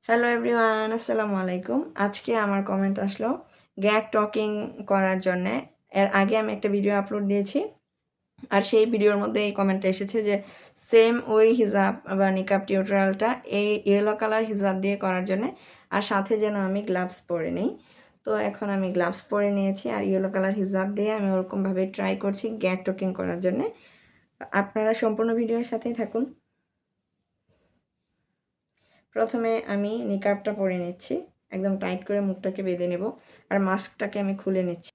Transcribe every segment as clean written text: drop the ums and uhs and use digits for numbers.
Hello everyone, আসসালামু আলাইকুম। আজকে আমার কমেন্ট আসলো গ্যাগ টকিং করার জন্যে। এর আগে আমি একটা ভিডিও আপলোড দিয়েছি, আর সেই ভিডিওর মধ্যে এই কমেন্টটা এসেছে যে সেম ওই হিজাব বা নিকাব টিউটোরিয়ালটা এই ইয়েলো কালার হিজাব দিয়ে করার জন্যে, আর সাথে যেন আমি গ্লাভস পরে নিই। তো এখন আমি গ্লাভস পরে নিয়েছি আর ইয়েলো কালার হিজাব দিয়ে আমি ওরকমভাবে ট্রাই করছি গ্যাগ টকিং করার জন্যে। আপনারা সম্পূর্ণ ভিডিওর সাথেই থাকুন। প্রথমে আমি নিকাবটা পরে নিচ্ছি, একদম টাইট করে মুখটাকে বেঁধে নেব, আর মাস্কটাকে আমি খুলে নিচ্ছি।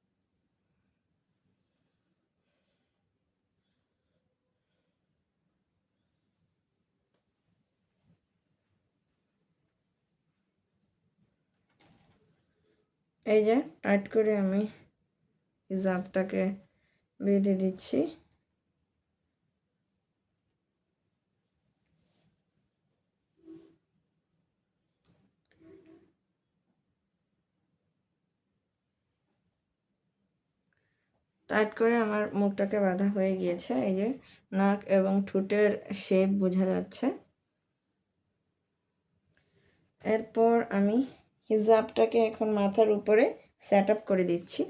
এই যে টাইট করে আমি হিজাবটাকে বেঁধে দিচ্ছি। টাইট করে আমার মুখটাকে বাঁধা হয়ে গিয়েছে। এই যে নাক এবং ঠোঁটের শেপ বোঝা যাচ্ছে। এরপর আমি হিজাবটাকে এখন মাথার উপরে সেট আপ করে দিচ্ছি।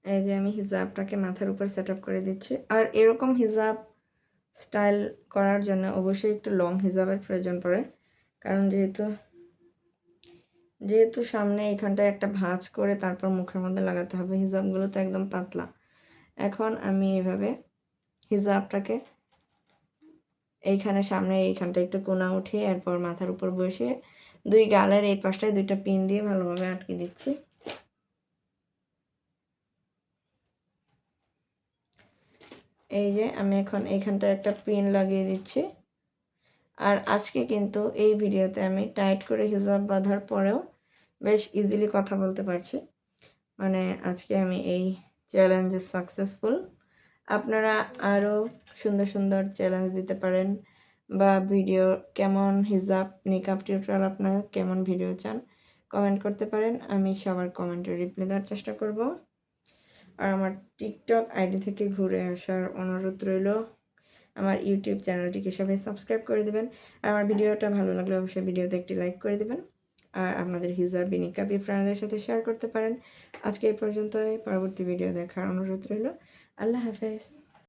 এই যে আমি হিজাবটাকে মাথার উপর সেট আপ করে দিচ্ছি। আর এরকম হিজাব স্টাইল করার জন্য অবশ্যই একটু লং হিজাবের প্রয়োজন পড়ে, কারণ যেহেতু সামনে এখানটায় একটা ভাঁজ করে তারপর মুখের মধ্যে লাগাতে হবে। হিজাবগুলো তো একদম পাতলা। এখন আমি এইভাবে হিজাবটাকে এইখানে সামনে এইখানটা একটু কোনা উঠিয়ে এরপর মাথার উপর বসিয়ে দুই গালের এই পাশটায় দুইটা পিন দিয়ে ভালোভাবে আটকে দিচ্ছি। এই যে আমি এখন এইখানটায় একটা পিন লাগিয়ে দিচ্ছি। আর আজকে কিন্তু এই ভিডিওতে আমি টাইট করে হিজাব বাঁধার পরেও বেশ ইজিলি কথা বলতে পারছি। মানে আজকে আমি এই চ্যালেঞ্জে সাকসেসফুল। আপনারা আরও সুন্দর সুন্দর চ্যালেঞ্জ দিতে পারেন, বা ভিডিও কেমন হিজাব নিকাব টিউটোরিয়াল আপনারা কেমন ভিডিও চান কমেন্ট করতে পারেন। আমি সবার কমেন্টে রিপ্লাই দেওয়ার চেষ্টা করব। আর আমার টিকটক আইডি থেকে ঘুরে আসার অনুরোধ রইল। আমার ইউটিউব চ্যানেলটিকে সবাই সাবস্ক্রাইব করে দেবেন। আর আমার ভিডিওটা ভালো লাগলে অবশ্যই ভিডিওতে একটি লাইক করে দেবেন, আর আপনাদের হিজাবি নিকাবি ফ্রেন্ডদের সাথে শেয়ার করতে পারেন। আজকে এই পর্যন্তই, পরবর্তী ভিডিও দেখার অনুরোধ রইল। আল্লাহ হাফেজ।